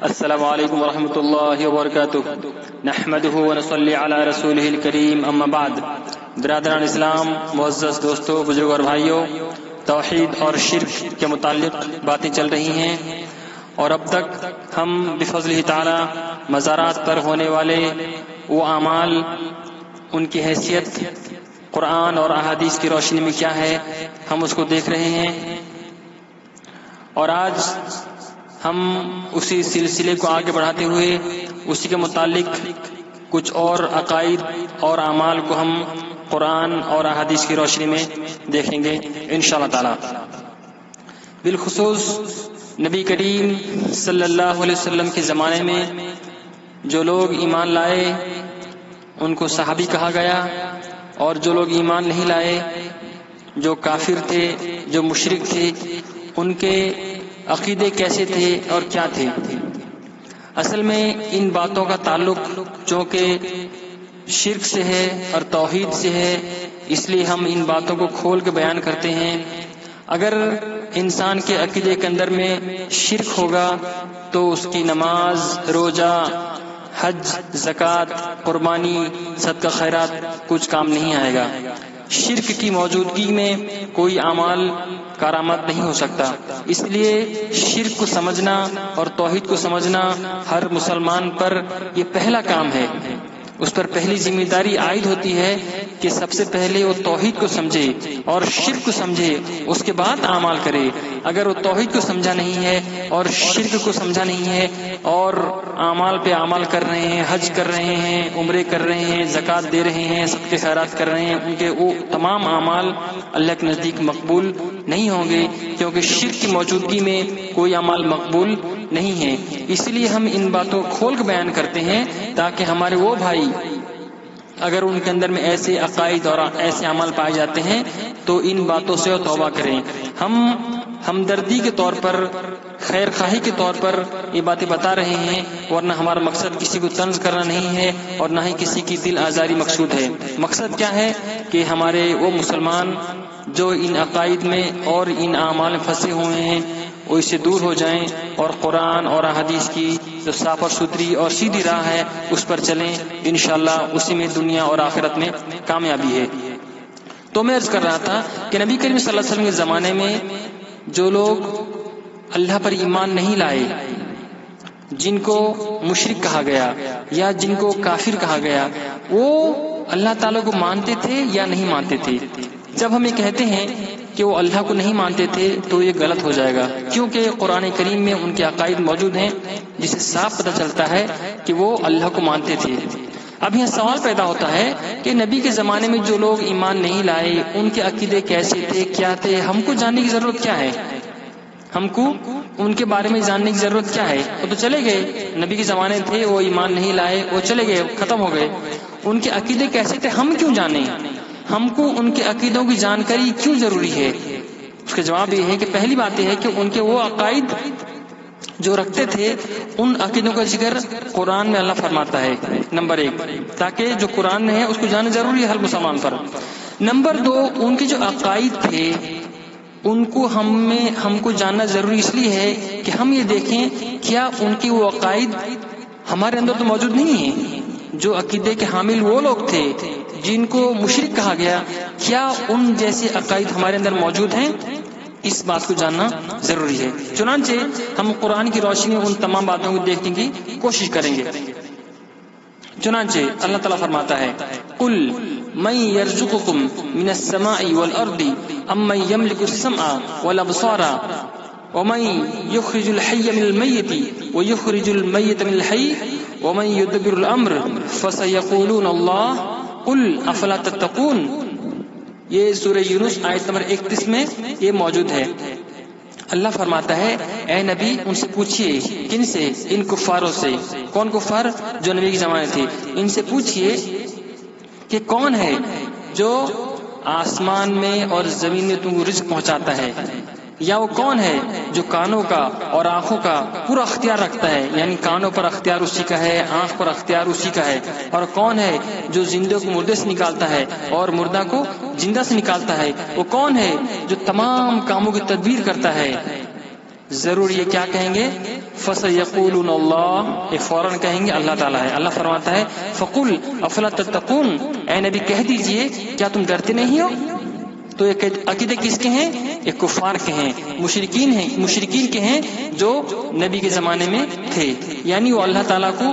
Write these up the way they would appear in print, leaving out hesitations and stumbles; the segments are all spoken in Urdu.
السلام علیکم ورحمۃ اللہ وبرکاتہ نحمده ونصلی علی رسولہ الکریم اما بعد۔ برادران اسلام، معزز دوستو، بزرگ اور بھائیوں، توحید اور شرک کے متعلق باتیں چل رہی ہیں اور اب تک ہم بفضلہ تعالی مزارات پر ہونے والے وہ اعمال، ان کی حیثیت قرآن اور احادیث کی روشنی میں کیا ہے، ہم اس کو دیکھ رہے ہیں۔ اور آج ہم اسی سلسلے کو آگے بڑھاتے ہوئے اسی کے متعلق کچھ اور عقائد اور اعمال کو ہم قرآن اور احادیث کی روشنی میں دیکھیں گے انشاءاللہ تعالی۔ بالخصوص نبی کریم صلی اللہ علیہ وسلم کے زمانے میں جو لوگ ایمان لائے ان کو صحابی کہا گیا، اور جو لوگ ایمان نہیں لائے، جو کافر تھے، جو مشرک تھے، ان کے عقیدے کیسے تھے اور کیا تھے۔ اصل میں ان باتوں کا تعلق چونکہ شرک سے ہے اور توحید سے ہے، اس لیے ہم ان باتوں کو کھول کے بیان کرتے ہیں۔ اگر انسان کے عقیدے کے اندر میں شرک ہوگا تو اس کی نماز، روزہ، حج، زکوٰۃ، قربانی، صدقہ خیرات کچھ کام نہیں آئے گا۔ شرک کی موجودگی میں کوئی اعمال کارآمد نہیں ہو سکتا۔ اس لیے شرک کو سمجھنا اور توحید کو سمجھنا ہر مسلمان پر یہ پہلا کام ہے، اس پر پہلی ذمہ داری عائد ہوتی ہے کہ سب سے پہلے وہ توحید کو سمجھے اور شرک کو سمجھے، اس کے بعد اعمال کرے۔ اگر وہ توحید کو سمجھا نہیں ہے اور شرک کو سمجھا نہیں ہے اور اعمال پہ اعمال کر رہے ہیں، حج کر رہے ہیں، عمرے کر رہے ہیں، زکوٰۃ دے رہے ہیں، صدقے خیرات کر رہے ہیں، ان کے وہ تمام اعمال اللہ کے نزدیک مقبول نہیں ہوں گے، کیونکہ شرک کی موجودگی میں کوئی اعمال مقبول نہیں ہے۔ اس لیے ہم ان باتوں کو کھول کے بیان کرتے ہیں تاکہ ہمارے وہ بھائی اگر ان کے اندر میں ایسے عقائد اور ایسے عمل پائے جاتے ہیں تو ان باتوں سے توبہ کریں۔ ہم ہمدردی کے طور پر، خیر خواہی کے طور پر یہ باتیں بتا رہے ہیں، ورنہ ہمارا مقصد کسی کو طنز کرنا نہیں ہے اور نہ ہی کسی کی دل آزاری مقصود ہے۔ مقصد کیا ہے کہ ہمارے وہ مسلمان جو ان عقائد میں اور ان اعمال میں پھنسے ہوئے ہیں وہ اس سے دور ہو جائیں اور قرآن اور احادیث کی جو صاف اور ستھری اور سیدھی راہ ہے اس پر چلیں۔ انشاءاللہ اسی میں دنیا اور آخرت میں کامیابی ہے۔ تو میں عرض کر رہا تھا کہ نبی کریم صلی اللہ علیہ وسلم کے زمانے میں جو لوگ اللہ پر ایمان نہیں لائے، جن کو مشرک کہا گیا یا جن کو کافر کہا گیا، وہ اللہ تعالیٰ کو مانتے تھے یا نہیں مانتے تھے؟ جب ہم یہ کہتے ہیں کہ وہ اللہ کو نہیں مانتے تھے تو یہ غلط ہو جائے گا، کیونکہ قرآن کریم میں ان کے عقائد موجود ہیں جسے صاف پتہ چلتا ہے کہ وہ اللہ کو مانتے تھے۔ اب یہ سوال پیدا ہوتا ہے کہ نبی کے زمانے میں جو لوگ ایمان نہیں لائے ان کے عقیدے کیسے تھے، کیا تھے؟ ہم کو جاننے کی ضرورت کیا ہے؟ ہم کو ان کے بارے میں جاننے کی ضرورت کیا ہے؟ وہ تو چلے گئے، نبی کے زمانے تھے، وہ ایمان نہیں لائے، وہ چلے گئے، ختم ہو گئے۔ ان کے عقیدے کیسے تھے ہم کیوں جانیں؟ ہم کو ان کے عقیدوں کی جانکاری کیوں ضروری ہے؟ اس کا جواب یہ ہے کہ پہلی بات یہ ہے کہ ان کے وہ عقائد جو رکھتے تھے ان عقیدوں کا ذکر قرآن میں اللہ فرماتا ہے، نمبر ایک، تاکہ جو قرآن میں ہے اس کو جاننا ضروری ہے ہر مسلمان پر۔ نمبر دو، ان کے جو عقائد تھے ان کو ہم کو جاننا ضروری اس لیے ہے کہ ہم یہ دیکھیں کیا ان کی وہ عقائد ہمارے اندر تو موجود نہیں ہیں۔ جو عقیدے کے حامل وہ لوگ تھے جن کو مشرک کہا گیا، کیا ان جیسے عقائد ہمارے اندر موجود ہیں؟ اس بات کو جاننا ضروری ہے۔ چنانچہ ہم قرآن کی روشنی میں ان تمام باتوں کو دیکھنے کی کوشش کریں گے۔ چنانچہ اللہ تعالیٰ فرماتا ہے، قُلْ مَن يَرْزُقُكُم مِّنَ السَّمَاءِ وَالْأَرْضِ أَمَّن يَمْلِكُ السَّمْعَ وَالْأَبْصَارَ وَمَن يُخْرِجُ الْحَيَّ مِنَ الْمَيِّتِ وَيُخْرِجُ الْمَيِّتَ مِنَ الْحَيِّ وَمَن يُدَبِّرُ الْأَمْرَ فَسَيَقُولُونَ اللَّهُ قُلْ أَفَلَا تَتَّقُونَ۔ یہ سورہ یونس آیت نمبر 31 میں یہ موجود ہے۔ اللہ فرماتا ہے، اے نبی ان سے پوچھئے، کن سے؟ ان کفاروں سے۔ کون کفار؟ جو نبی کے زمانے تھے۔ ان سے پوچھئے کہ کون ہے جو آسمان میں اور زمین میں تم کو رزق پہنچاتا ہے، یا وہ کون ہے جو کانوں کا اور آنکھوں کا پورا اختیار رکھتا ہے، یعنی کانوں پر اختیار اسی کا ہے، آنکھ پر اختیار اسی کا ہے، اور کون ہے جو زندے کو مردے سے نکالتا ہے اور مردہ کو زندہ سے نکالتا ہے، وہ کون ہے جو تمام کاموں کی تدبیر کرتا ہے۔ ضرور یہ کیا کہیں گے؟ فسيقولون اللہ، فوراً کہیں گے اللہ تعالیٰ ہے۔ اللہ فرماتا ہے فقل افلا تتقون، اے نبی کہہ دیجئے کیا تم ڈرتے نہیں ہو؟ تو یہ عقیدے کس کے ہیں؟ یہ کفار کے ہیں، مشرکین کے ہیں جو نبی کے زمانے میں تھے، یعنی وہ اللہ تعالیٰ کو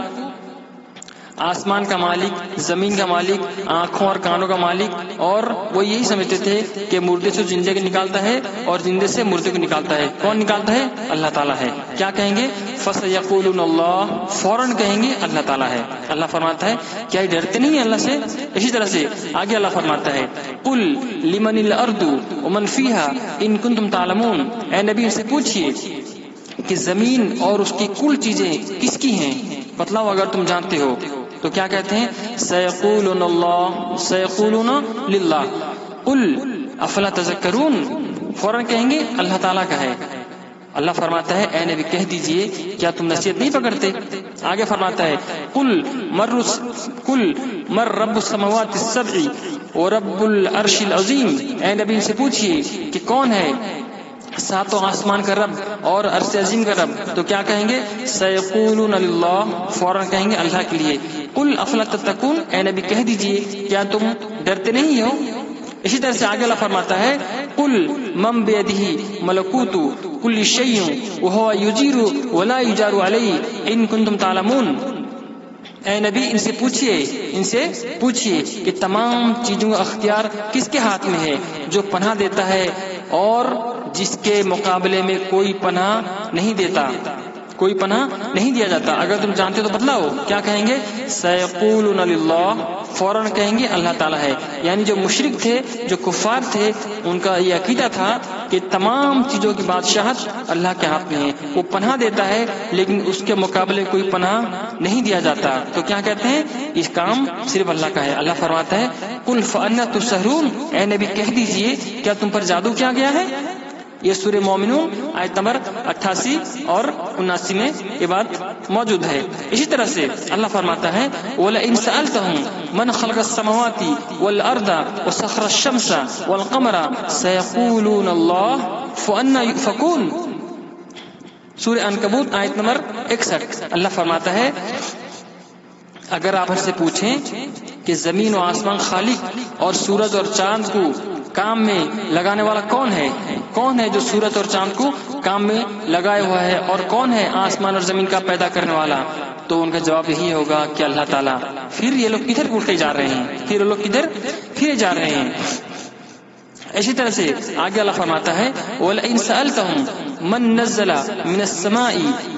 آسمان کا مالک، زمین کا مالک، آنکھوں اور کانوں کا مالک، اور وہ یہی سمجھتے تھے کہ مردے سے زندے کو نکالتا ہے اور زندے سے مردے کو نکالتا ہے۔ کون نکالتا ہے؟ اللہ تعالیٰ ہے۔ کیا کہیں گے؟ فَسَيَقُولُونَ اللَّهُ، فوراً کہیں گے اللہ تعالیٰ ہے۔ اللہ فرماتا ہے کیا یہ ڈرتے نہیں ہیں اللہ سے؟ اسی طرح سے آگے اللہ فرماتا ہے قُلْ لِمَنِ الْأَرْضُ وَمَنْ فِيهَا إِن كُنتُمْ تَعْلَمُونَ، اے نبی ان سے پوچھئے کہ زمین اور اس کی کل چیزیں کس کی ہیں، بتلاؤ اگر تم جانتے ہو۔ تو کیا کہتے ہیں؟ سیقولون اللہ، سیقولون للہ، قل افلا تذکرون، فوراً کہیں گے اللہ تعالیٰ کا ہے۔ اللہ فرماتا ہے اے نبی کہہ دیجئے کیا تم نصیحت نہیں پکڑتے؟ آگے فرماتا ہے قل مر رب السماوات السبع ورب العرش العظیم، اے نبی ان سے پوچھئے کہ کون ہے ساتوں آسمان کا رب اور عرش عظیم کا رب؟ تو کیا کہیں گے؟ سیقولون للہ، فوراً کہیں گے اللہ کے لیے۔ قل افلا تتقون، اے نبی کہہ دیجئے کیا تم ڈرتے نہیں ہو؟ اسی طرح سے آگے اللہ فرماتا ہے قل من بیدہ ملکوت کل شیء وہو یجیر ولا یجار علیہ ان کنتم تعلمون، اے نبی ان سے پوچھئے کہ تمام چیزوں کا اختیار کس کے ہاتھ میں ہے، جو پناہ دیتا ہے اور جس کے مقابلے میں کوئی پناہ نہیں دیتا، کوئی پناہ نہیں دیا جاتا۔ اگر تم جانتے تو بتلاؤ۔ کیا کہیں گے؟ سیقولون للہ، فوراً کہیں گے اللہ تعالیٰ ہے۔ یعنی جو مشرک تھے، جو کفار تھے، ان کا یہ عقیدہ تھا کہ تمام چیزوں کی بادشاہت اللہ کے ہاتھ میں ہے، وہ پناہ دیتا ہے لیکن اس کے مقابلے کوئی پناہ نہیں دیا جاتا۔ تو کیا کہتے ہیں؟ اس کام صرف اللہ کا ہے۔ اللہ فرماتا ہے قل فأنا تسحرون، اے نبی کہہ دیجئے کیا تم پر جادو کیا گیا ہے؟ یہ سورہ مومنون آیت نمبر 88 اور 79 میں یہ بات موجود ہے۔ اسی طرح سے اللہ فرماتا ہے وَلَئِن سَأَلْتَهُمْ مَنْ خَلَقَ السَّمَاوَاتِ وَالْأَرْضَ وَسَخَّرَ الشَّمْسَ وَالْقَمَرَ سَيَقُولُونَ اللَّهُ فَأَنَّىٰ يُؤْفَكُونَ، سورہ عنکبوت آیت نمبر 61۔ اللہ فرماتا ہے اگر آپ ہم سے پوچھیں کہ زمین و آسمان خالق اور سورج اور چاند کو کام میں لگانے والا کون ہے جو سورج اور چاند کو کام میں لگائے ہوا ہے، اور کون ہے آسمان اور زمین کا پیدا کرنے والا، تو ان کا جواب یہی ہوگا کہ اللہ تعالیٰ۔ پھر یہ لوگ کدھر اٹھے جا رہے ہیں؟ اسی طرح سے آگے اللہ فرماتا ہے وَلَئِن سَأَلْتَهُمْ مَن نَزَّلَ مِنَ السَّمَاءِ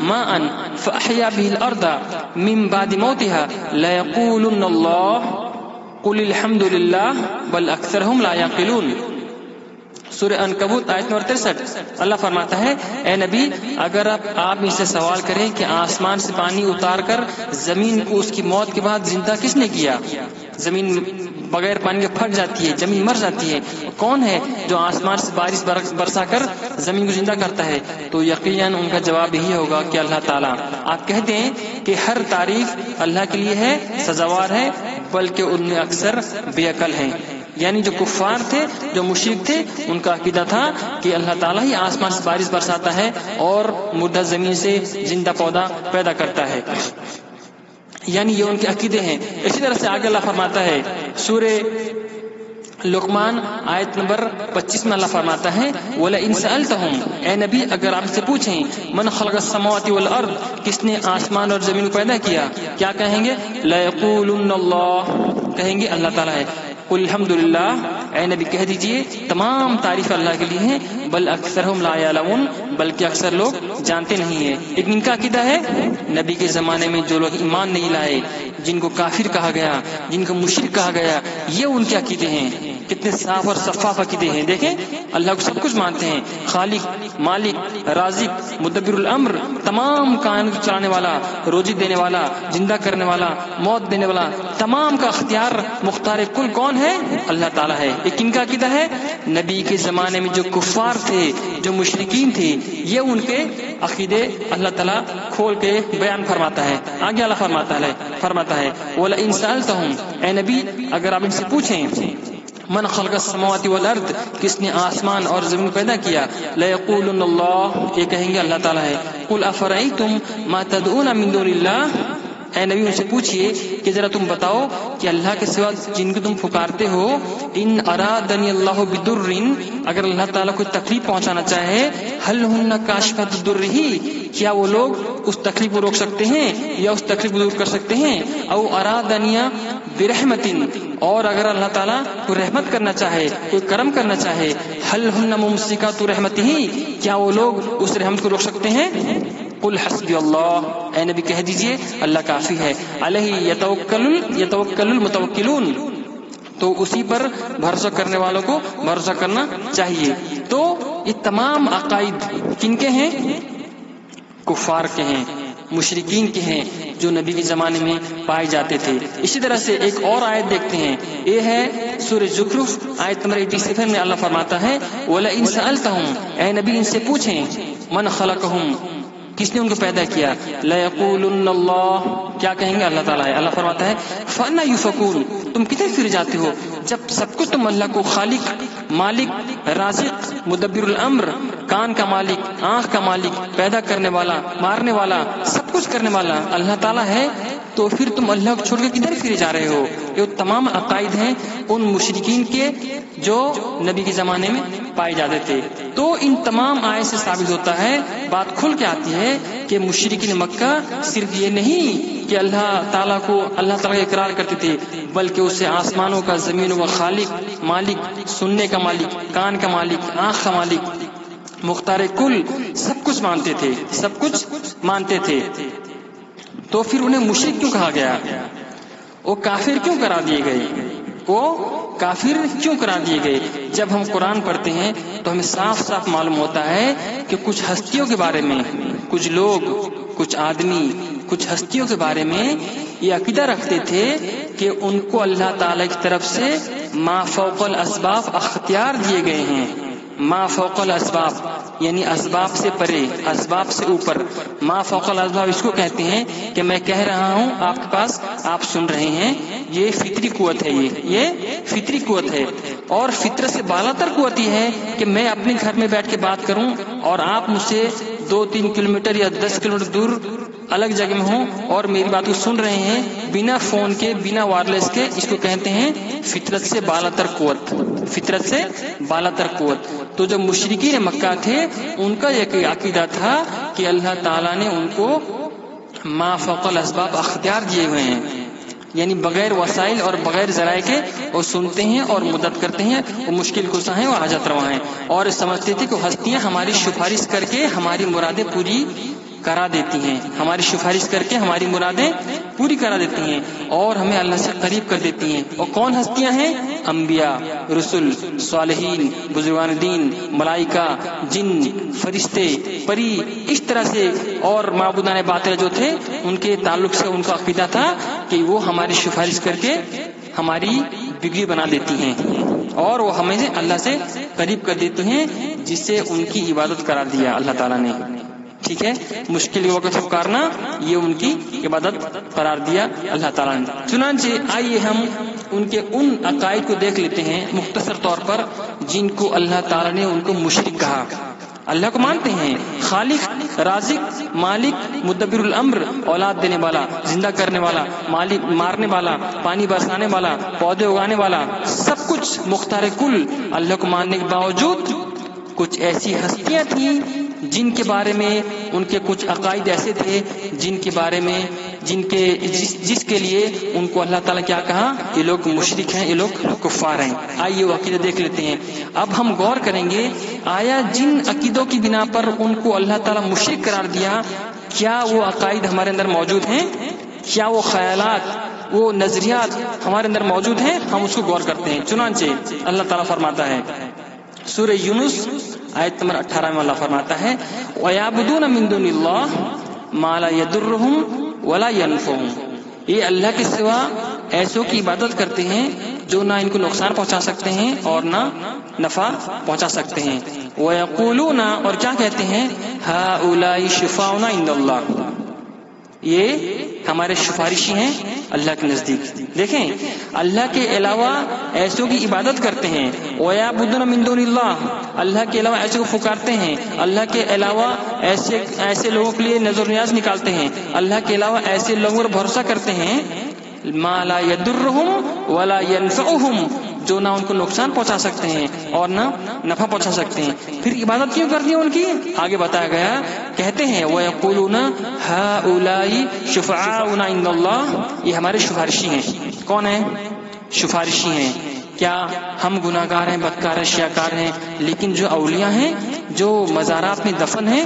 مَاءً فَأَحْيَا بِهِ الْأَرْضَ مِن بَعْدِ مَوْتِهَا لَيَقُولُنَّ اللَّهُ قُلِ الْحَمْدُ لِلَّهِ بَلْ أَكْثَرُهُمْ لَا يَعْقِلُونَ، سورہ عنکبوت آیت نمبر 63۔ اللہ فرماتا ہے اے نبی اگر آپ ان سے سوال کریں کہ آسمان سے پانی اتار کر زمین کو اس کی موت کے بعد زندہ کس نے کیا، زمین بغیر پانی کے پھٹ جاتی ہے، زمین مر جاتی ہے، کون ہے جو آسمان سے بارش برسا کر زمین کو زندہ کرتا ہے، تو یقیناً ان کا جواب یہی ہوگا کہ اللہ تعالیٰ۔ آپ کہتے ہیں کہ ہر تعریف اللہ کے لیے ہے، سزاوار ہے، بلکہ ان میں اکثر بے عقل ہیں۔ یعنی جو کفار تھے، جو مشرک تھے، ان کا عقیدہ تھا کہ اللہ تعالیٰ ہی آسمان سے بارش برساتا ہے اور مردہ زمین سے زندہ پودا پیدا کرتا ہے، یعنی یہ ان کے عقیدے ہیں۔ اسی طرح سے آگے اللہ فرماتا ہے سورہ لقمان آیت نمبر 25 میں اللہ فرماتا ہے وَلَئِن سَأَلْتَهُمْ، اے نبی اگر آپ سے پوچھیں من خلق السماوات والارض، کس نے آسمان اور زمین کو پیدا کیا، کیا کہیں گے؟ لَيَقُولُنَّ اللَّهُ، کہیں گے اللہ تعالیٰ ہے۔ قُلْ الْحَمْدُ لِلَّهِ، اے نبی کہہ دیجئے تمام تعریف اللہ کے لیے ہیں، بل اکثرہم لا یعلمون، بلکہ اکثر لوگ جانتے نہیں ہیں۔ لیکن ان کا عقیدہ ہے نبی کے زمانے میں جو لوگ ایمان نہیں لائے، جن کو کافر کہا گیا، جن کو مشرک کہا گیا، یہ ان کے عقیدے ہیں۔ کتنے صاف اور شفاف عقیدے ہیں، دیکھیں اللہ کو سب کچھ مانتے ہیں، خالق، مالک، رازق، مدبر الامر، تمام کائنات چلانے والا، روزی دینے والا، زندہ کرنے والا، موت دینے والا، تمام کا اختیار مختار کل کون ہے؟ اللہ تعالیٰ ہے۔ یہ کن کا عقیدہ ہے؟ نبی کے زمانے میں جو کفار تھے، جو مشرکین تھے، یہ ان کے عقیدے اللہ تعالیٰ کھول کے بیان فرماتا ہے۔ آگے اللہ فرماتا ہے وَلَئِن سَأَلْتَهُمْ، اے نبی اگر آپ ان سے پوچھیں من خلق السماوات والارض، کس نے آسمان اور زمین پیدا کیا؟ لیقولن اللہ، یہ کہیں گے اللہ تعالیٰ ہے۔ قل افرأیتم ما تدعون من دون اللہ، اے نبی ان سے پوچھئے کہ ذرا تم بتاؤ کہ اللہ کے سوا جن کو تم پکارتے ہو، ان ارادنی اللہ بدر، اگر اللہ تعالیٰ کو تکلیف پہنچانا چاہے، هل ہن کاشفات ضرہ، کیا وہ لوگ اس تکلیف کو روک سکتے ہیں یا اس تکلیف کو دور کر سکتے ہیں؟ او ارادنی برحمت، اور اگر اللہ تعالیٰ کوئی رحمت کرنا چاہے، کوئی کرم کرنا چاہے، هل ہن ممسکات رحمتہ، کیا وہ لوگ اس رحمت کو روک سکتے ہیں؟ قل حسبی اللہ، اے نبی کہہ دیجئے اللہ کافی ہے، علیہ یتوکل المتوکلون، تو اسی پر بھروسہ کرنے والوں کو بھروسہ کرنا چاہیے۔ تو یہ تمام عقائد کن کے ہیں؟ کفار کے ہیں، مشرکین کے ہیں، جو نبی کے زمانے میں پائے جاتے تھے۔ اسی طرح سے ایک اور آیت دیکھتے ہیں، یہ ہے سورہ زخرف آیت نمبر 87 میں اللہ فرماتا ہے وَلَئِن سَأَلْتَهُمْ، اے نبی ان سے پوچھیں، من خلقہم، کس نے ان کو پیدا کیا؟ لیقولن اللہ، کیا کہیں گے؟ اللہ تعالیٰ ہے۔ اللہ فرماتا ہے فَأَنَّىٰ يُؤْفَكُونَ، تم کدھر پھر جاتے ہو جب سب کچھ تم اللہ کو خالق، مالک، رازق، مدبر الامر، کان کا مالک، آنکھ کا مالک، پیدا کرنے والا، مارنے والا، سب کچھ کرنے والا اللہ تعالیٰ ہے، تو پھر تم اللہ کو چھوڑ کے کدھر پھر جا رہے ہو؟ یہ تمام عقائد ہیں ان مشرکین کے جو نبی کے زمانے میں پائے جاتے تھے۔ تو ان تمام آیت سے ثابت ہوتا ہے، بات کھل کے آتی ہے کہ مشرکین مکہ صرف یہ نہیں کہ اللہ تعالیٰ کا اقرار کرتے تھے، بلکہ اسے آسمانوں کا، زمینوں کا خالق، مالک، سننے کا مالک، کان کا مالک، آنکھ کا مالک، مختار کل، سب کچھ مانتے تھے، سب کچھ مانتے تھے۔ تو پھر انہیں مشرک کیوں کہا گیا؟ وہ کافر کیوں کرا دیے گئے؟ وہ کافر کیوں کرا دیے گئے؟ جب ہم قرآن پڑھتے ہیں تو ہمیں صاف صاف معلوم ہوتا ہے کہ کچھ ہستیوں کے بارے میں، کچھ لوگ، کچھ آدمی، کچھ ہستیوں کے بارے میں یہ عقیدہ رکھتے تھے کہ ان کو اللہ تعالی کی طرف سے ما فوق الاسباب اختیار دیے گئے ہیں۔ ما فوق الاسباب یعنی اسباب سے پرے، اسباب سے اوپر۔ ما فوق الاسباب اس کو کہتے ہیں کہ میں کہہ رہا ہوں آپ کے پاس، آپ سن رہے ہیں، یہ فطری قوت ہے، یہ فطری قوت ہے۔ اور فطرت سے بالا تر قوت یہ ہے کہ میں اپنے گھر میں بیٹھ کے بات کروں اور آپ مجھ سے 2-3 کلومیٹر یا 10 کلومیٹر دور الگ جگہ میں ہوں اور میری بات کو سن رہے ہیں بنا فون کے، بنا وائرلیس کے، اس کو کہتے ہیں فطرت سے بالا تر قوت، فطرت سے بالا تر قوت۔ تو جو مشرکین مکہ تھے ان کا یہ عقیدہ تھا کہ اللہ تعالیٰ نے ان کو ما فوق الاسباب اختیار دیے ہوئے ہیں، یعنی بغیر وسائل اور بغیر ذرائع کے وہ سنتے ہیں اور مدد کرتے ہیں، وہ مشکل کشا ہیں، وہ حاجت روا ہیں، اور سمجھتے تھے کہ ہستیاں ہماری سفارش کر کے ہماری مرادیں پوری کرا دیتی ہیں، ہماری سفارش کر کے ہماری مرادیں پوری کرا دیتی ہیں اور ہمیں اللہ سے قریب کر دیتی ہیں۔ اور کون ہستیاں ہیں؟ انبیاء، رسول، صالحین، بزرگان دین، ملائکہ، جن، فرشتے، پری، اس طرح سے اور معبودان باطل جو تھے ان کے تعلق سے ان کا عقیدہ تھا کہ وہ ہماری سفارش کر کے ہماری بگڑی بنا دیتی ہیں اور وہ ہمیں اللہ سے قریب کر دیتے ہیں، جس سے ان کی عبادت قرار دیا اللہ تعالیٰ نے۔ ٹھیک ہے، مشکل کے وقت پکارنا یہ ان کی عبادت قرار دیا اللہ تعالیٰ نے۔ چنانچہ آئیے ہم ان کے ان عقائد کو دیکھ لیتے ہیں مختصر طور پر جن کو اللہ تعالیٰ نے ان کو مشرک کہا۔ اللہ کو مانتے ہیں، خالق، رازق، مالک، مدبر الامر، اولاد دینے والا، زندہ کرنے والا، مالک، مارنے والا، پانی برسانے والا، پودے اگانے والا، سب کچھ مختار کل۔ اللہ کو ماننے کے باوجود کچھ ایسی ہستیاں تھیں جن کے بارے میں ان کے کچھ عقائد ایسے تھے جن کے بارے میں جس کے لیے ان کو اللہ تعالیٰ کیا کہا؟ یہ لوگ مشرک ہیں، یہ لوگ کفار ہیں۔ آئیے وہ عقیدے دیکھ لیتے ہیں۔ اب ہم غور کریں گے، آیا جن عقیدوں کی بنا پر ان کو اللہ تعالیٰ مشرک قرار دیا، کیا وہ عقائد ہمارے اندر موجود ہیں؟ کیا وہ خیالات، وہ نظریات ہمارے اندر موجود ہیں؟ ہم اس کو غور کرتے ہیں۔ چنانچہ اللہ تعالیٰ فرماتا ہے سورہ یونس آیت نمبر 18 میں اللہ فرماتا ہے وَيَعْبُدُونَ مِن دُونِ اللَّهِ مَا لَا يَضُرُّهُمْ وَلَا يَنْفَعُهُمْ، یہ اللہ کے سوا ایسوں کی عبادت کرتے ہیں جو نہ ان کو نقصان پہنچا سکتے ہیں اور نہ نفع پہنچا سکتے ہیں۔ وَيَقُولُونَ، اور کیا کہتے ہیں؟ هَؤُلَاءِ شُفَعَاؤُنَا عِندَ اللَّهِ، یہ ہمارے سفارشی ہیں اللہ کے نزدیک. دیکھیں اللہ کے علاوہ ایسوں کی عبادت کرتے ہیں. وَيَعْبُدُونَ مِن دُونِ اللَّهِ اللہ کے علاوہ ایسے کو پکارتے ہیں. اللہ کے علاوہ ایسے لوگوں کے لیے نظر نیاز نکالتے ہیں. اللہ کے علاوہ ایسے لوگوں پر بھروسہ کرتے ہیں ما لا يضرهم ولا ينفعهم جو نہ ان کو نقصان پہنچا سکتے ہیں اور نہ نفع پہنچا سکتے ہیں. پھر عبادت کیوں کرنی ہے ان کی؟ آگے بتایا گیا کہتے ہیں وَيَقُولُونَ هَؤُلَاءِ شُفَعَاؤُنَا عِندَ اللَّهِ یہ ہمارے سفارشی ہیں. کون ہیں؟ سفارشی ہیں. کیا ہم گناہگار ہیں، بدکار ہیں، شیاکار ہیں، لیکن جو اولیاء ہیں جو مزارات میں دفن ہیں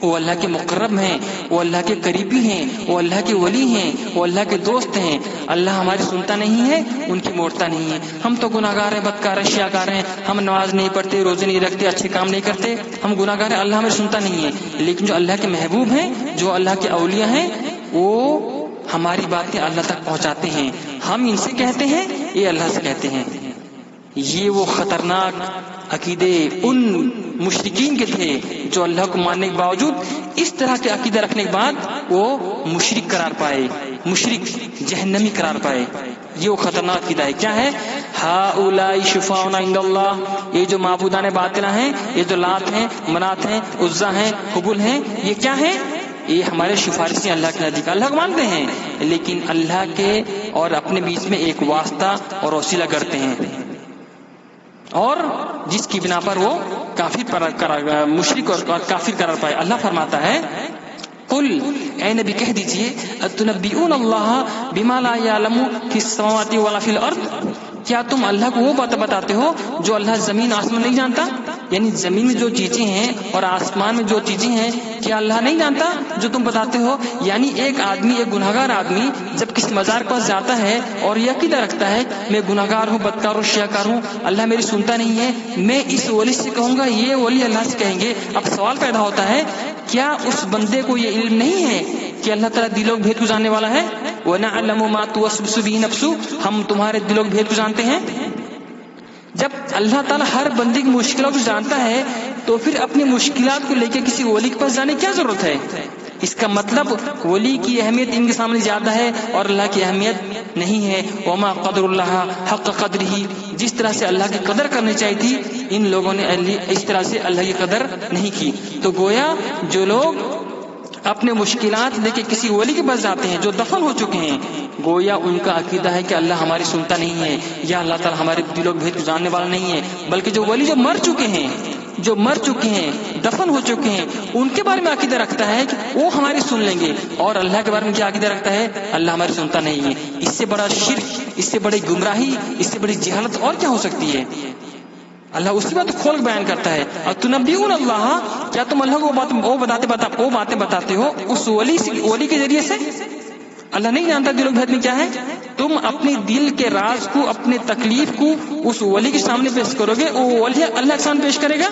وہ اللہ کے مقرب ہیں، وہ اللہ کے قریبی ہیں، وہ اللہ کے ولی ہیں، وہ اللہ کے دوست ہیں. اللہ ہماری سنتا نہیں ہے، ان کی موڑتا نہیں ہے. ہم تو گناہگار ہیں، بدکار ہیں، شیاکار ہیں، ہم نماز نہیں پڑھتے، روزے نہیں رکھتے، اچھے کام نہیں کرتے، ہم گناہگار ہیں، اللہ ہمیں سنتا نہیں ہے. لیکن جو اللہ کے محبوب ہیں، جو اللہ کے اولیاء ہیں، وہ ہماری باتیں اللہ تک پہنچاتے ہیں. ہم ان سے کہتے ہیں، یہ اللہ سے کہتے ہیں. یہ وہ خطرناک عقیدے ان مشرکین کے تھے جو اللہ کو ماننے کے باوجود اس طرح کے عقیدہ رکھنے کے بعد وہ مشرک قرار پائے، مشرک جہنمی قرار پائے. یہ وہ خطرناک عقیدہ ہے. کیا ہے؟ ہؤلاء شفاؤنا عند اللہ یہ جو معبودان باطلہ ہیں، یہ جو لات ہیں، منات ہیں، عزا ہیں، حبل ہیں، یہ کیا ہے؟ یہ ہمارے سفارشی اللہ کے نزدیک. اللہ کو مانتے ہیں لیکن اللہ کے اور اپنے بیچ میں ایک واسطہ اور وسیلہ کرتے ہیں، اور جس کی بنا پر وہ کافر مشرک اور کافر قرار پائے. اللہ فرماتا ہے قل اے نبی کہہ دیجئے اتنبئون اللہ بما لا يعلم فی السماوات ولا فی الارض کیا تم اللہ کو وہ بات بتاتے ہو جو اللہ زمین آسمان نہیں جانتا؟ یعنی زمین میں جو چیزیں ہیں اور آسمان میں جو چیزیں ہیں کیا اللہ نہیں جانتا جو تم بتاتے ہو؟ یعنی ایک آدمی، ایک گناہگار آدمی جب کسی مزار کے پاس جاتا ہے اور یہ عقیدہ رکھتا ہے میں گناہگار ہوں، بدکار ہوں، شیاکار ہوں، اللہ میری سنتا نہیں ہے، میں اس ولی سے کہوں گا، یہ ولی اللہ سے کہیں گے. اب سوال پیدا ہوتا ہے کیا اس بندے کو یہ علم نہیں ہے کہ اللہ تعالیٰ دلوں کے بھید کو جاننے والا ہے؟ وَنَعْلَمُ مَا تُوَسْوِسُ بِهِ نَفْسُ ہم تمہارے دلوں کے بھید کو جانتے ہیں. جب اللہ تعالیٰ ہر بندے کی مشکلات کو جانتا ہے تو پھر اپنی مشکلات کو لے کے کسی ولی کے پاس جانے کی کیا ضرورت ہے؟ اس کا مطلب ولی کی اہمیت ان کے سامنے زیادہ ہے اور اللہ کی اہمیت نہیں ہے. وما قدر اللہ حق قدرہ جس طرح سے اللہ کی قدر کرنی چاہیے تھی ان لوگوں نے اس طرح سے اللہ کی قدر نہیں کی. تو گویا جو لوگ اپنے مشکلات لے کے کسی ولی کے پاس جاتے ہیں جو دفن ہو چکے ہیں، گویا ان کا عقیدہ ہے کہ اللہ ہماری سنتا نہیں ہے یا اللہ تعالیٰ ہمارے دلوں کے بھید کو جاننے والا نہیں ہے. بلکہ جو ولی جو مر چکے ہیں، دفن ہو چکے ہیں، ان کے بارے میں عقیدہ رکھتا ہے کہ وہ ہماری سن لیں گے، اور اللہ کے بارے میں کیا عقیدہ رکھتا ہے؟ اللہ ہماری سنتا نہیں ہے. اس سے بڑا شرک، اس سے بڑی گمراہی، اس سے بڑی جہالت اور کیا ہو سکتی ہے؟ اللہ اسی بات کھول بیان کرتا ہے اتنبئون اللہ کیا تم اللہ کو وہ باتیں بتاتے ہو اس ولی کے ذریعے سے؟ اللہ نہیں جانتا دلوں کے بھید میں کیا ہے؟ تم اپنے دل کے راز کو، اپنے تکلیف کو اس ولی کے سامنے پیش کرو گے، وہ ولی اللہ کے سامنے پیش کرے گا؟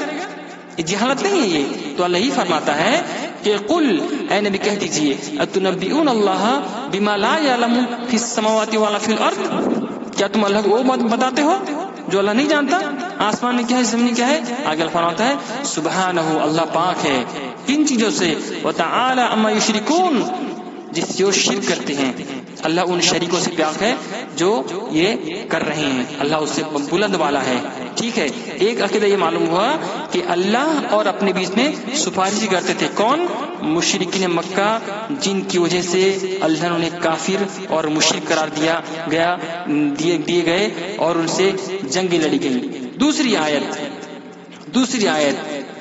یہ جہالت نہیں ہے یہ. تو اللہ ہی فرماتا ہے کہ قل اے نبی کہہ دیجئے اتنبئون اللہ بما لا يعلم فی السماوات ولا فی الارض کیا تم اللہ کو وہ بات بتاتے ہو جو اللہ نہیں جانتا؟ آسمان میں کیا ہے، زمین میں کیا ہے؟ آگے فرماتا ہے سبحانہ اللہ پاک ہے کن چیزوں سے، وتعالی عما یشرکون جس سے وہ شرک کرتے ہیں. اللہ ان شریکوں سے پاک ہے جو یہ کر رہے ہیں، اللہ اس سے بلند والا ہے. ٹھیک ہے، ایک عقیدہ یہ معلوم ہوا کہ اللہ اور اپنے بیچ میں سفارشی کرتے تھے. کون؟ مشرکین مکہ جن کی وجہ سے اللہ نے انہیں کافر اور مشرک قرار دیے گئے اور ان سے جنگیں لڑی گئی. دوسری آیت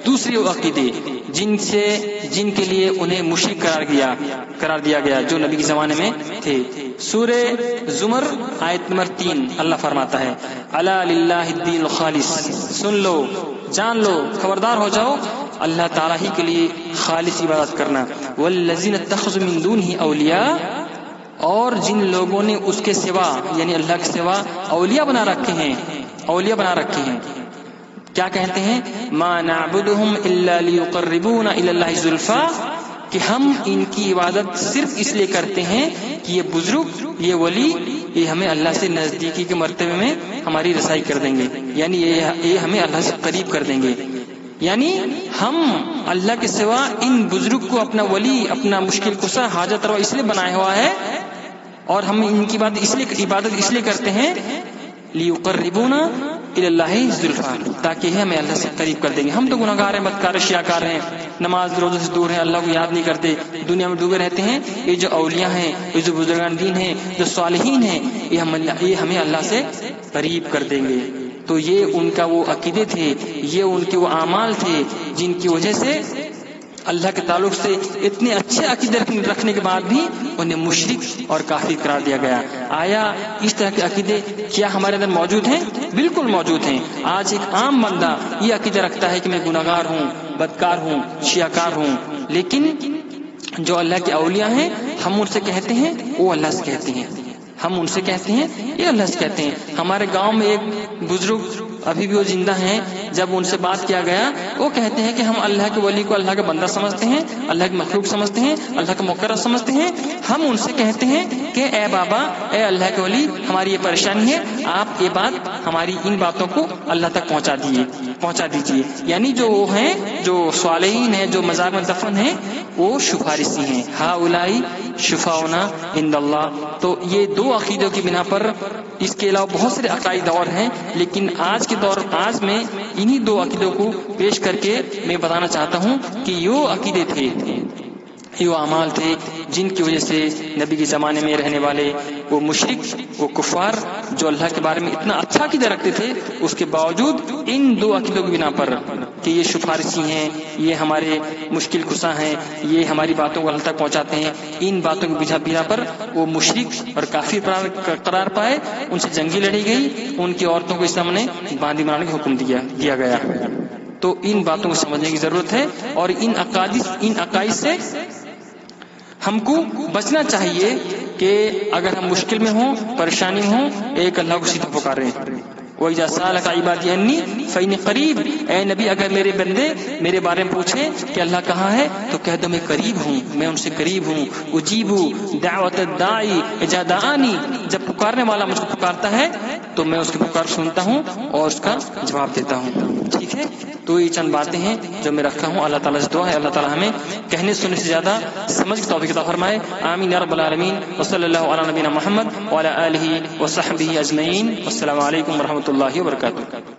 دوسری عقیدے جن کے لیے انہیں مشرک قرار دیا گیا جو نبی کے زمانے میں تھے. سورہ زمر آیت نمبر 3 اللہ فرماتا ہے الا للہ الدین الخالص سن لو، جان لو، خبردار ہو جاؤ اللہ تعالیٰ ہی کے لیے خالص عبادت کرنا. والذین اتخذوا من دونہ اولیاء اور جن لوگوں نے اس کے سوا یعنی اللہ کے سوا اولیاء بنا رکھے ہیں. کیا کہتے ہیں؟ ما نعبدهم الا ليقربونا الى الله زلفا کہ ہم ان کی عبادت صرف اس لیے کرتے ہیں کہ یہ بزرگ، یہ ولی، یہ ہمیں اللہ سے نزدیکی کے مرتبے میں ہماری رسائی کر دیں گے، یعنی یہ ہمیں اللہ سے قریب کر دیں گے. یعنی ہم اللہ کے سوا ان بزرگ کو اپنا ولی، اپنا مشکل کشا، حاجت روا اس لیے بنایا ہوا ہے، اور ہم ان کی عبادت اس لیے کرتے ہیں لیقربونا الی اللہ زلفا، تاکہ ہمیں اللہ سے قریب کر دیں گے۔ ہم تو گناہگار ہیں، بدکار، شیاکار ہیں، نماز روزے سے دور ہیں، اللہ کو یاد نہیں کرتے، دنیا میں ڈوبے رہتے ہیں۔ یہ جو اولیاء ہیں، یہ جو بزرگان دین ہیں، جو صالحین ہیں، یہ ہمیں اللہ سے قریب کر دیں گے۔ تو یہ ان کا وہ عقیدے تھے، یہ ان کے وہ اعمال تھے جن کی وجہ سے اللہ کے تعلق سے اتنے اچھے عقیدے رکھنے کے بعد بھی انہیں مشرک اور کافر قرار دیا گیا۔ آیا اس طرح کے عقیدے کیا ہمارے اندر موجود ہیں؟ بالکل موجود ہیں۔ آج ایک عام بندہ یہ عقیدہ رکھتا ہے کہ میں گناہگار ہوں، بدکار ہوں، شیاکار ہوں، لیکن جو اللہ کے اولیاء ہیں ہم ان سے کہتے ہیں وہ اللہ سے کہتے ہیں، ہم ان سے کہتے ہیں یہ اللہ سے کہتے ہیں۔ ہمارے گاؤں میں ایک بزرگ ابھی بھی وہ زندہ ہیں، جب ان سے بات کیا گیا وہ کہتے ہیں کہ ہم اللہ کے ولی کو اللہ کا بندہ سمجھتے ہیں، اللہ کی مخلوق سمجھتے ہیں، اللہ کا مقرر سمجھتے ہیں۔ ہم ان سے کہتے ہیں کہ اے بابا، اے اللہ کے ولی، ہماری یہ پریشانی ہے، آپ یہ بات ہماری ان باتوں کو اللہ تک پہنچا دیجیے۔ یعنی جو وہ ہیں، جو صالحین ہیں، جو مزار میں دفن ہیں، وہ سفارشی ہیں۔ ہؤلاء شفاؤنا عند اللہ۔ تو یہ دو عقیدوں کی بنا پر، اس کے علاوہ بہت سارے عقائد اور ہیں، لیکن آج میں انہی دو عقیدوں کو پیش کر کے میں بتانا چاہتا ہوں کہ یہ عقیدے تھے، یہ اعمال تھے جن کی وجہ سے نبی کے زمانے میں رہنے والے وہ مشرک، وہ کفار جو اللہ کے بارے میں اتنا اچھا عقیدہ رکھتے تھے، اس کے باوجود ان دو عقیدوں کی بنا پر کہ یہ سفارشی ہیں، یہ ہمارے مشکل کشا ہیں، یہ ہماری باتوں کو اللہ تک پہنچاتے ہیں، ان باتوں کی بنا پر وہ مشرک اور کافر قرار پائے، ان سے جنگی لڑی گئی، ان کی عورتوں کو اسلام نے باندھی بنانے کا حکم دیا گیا۔ تو ان باتوں کو سمجھنے کی ضرورت ہے، اور ان عقائد سے ہم کو بچنا چاہیے کہ اگر ہم مشکل میں ہوں، پریشانی میں ہوں، ایک اللہ کو سیدھا پکاریں۔ وَإِذَا سَأَلَكَ عِبَادِي عَنِّي فَإِنِّي قَرِيبٌ۔ اے نبی، اگر میرے بندے میرے بارے میں پوچھیں کہ اللہ کہاں ہے، تو کہہ دو میں قریب ہوں، میں ان سے قریب ہوں۔ اجیب دعوت الداعی اذا دعانی۔ جب پکارنے والا مجھ کو پکارتا ہے تو میں اس کی پکار سنتا ہوں اور اس کا جواب دیتا ہوں۔ ٹھیک ہے، تو یہ چند باتیں ہیں جو میں رکھا ہوں۔ اللہ تعالیٰ سے دعا ہے اللہ تعالیٰ ہمیں کہنے سننے سے زیادہ سمجھ کی توفیق عطا فرمائے۔ آمین یا رب العالمین۔ وصلی اللہ علی نبینا محمد وعلی آلہ وصحبہ اجمعین۔ السلام علیکم ورحمۃ اللہ وبرکاتہ۔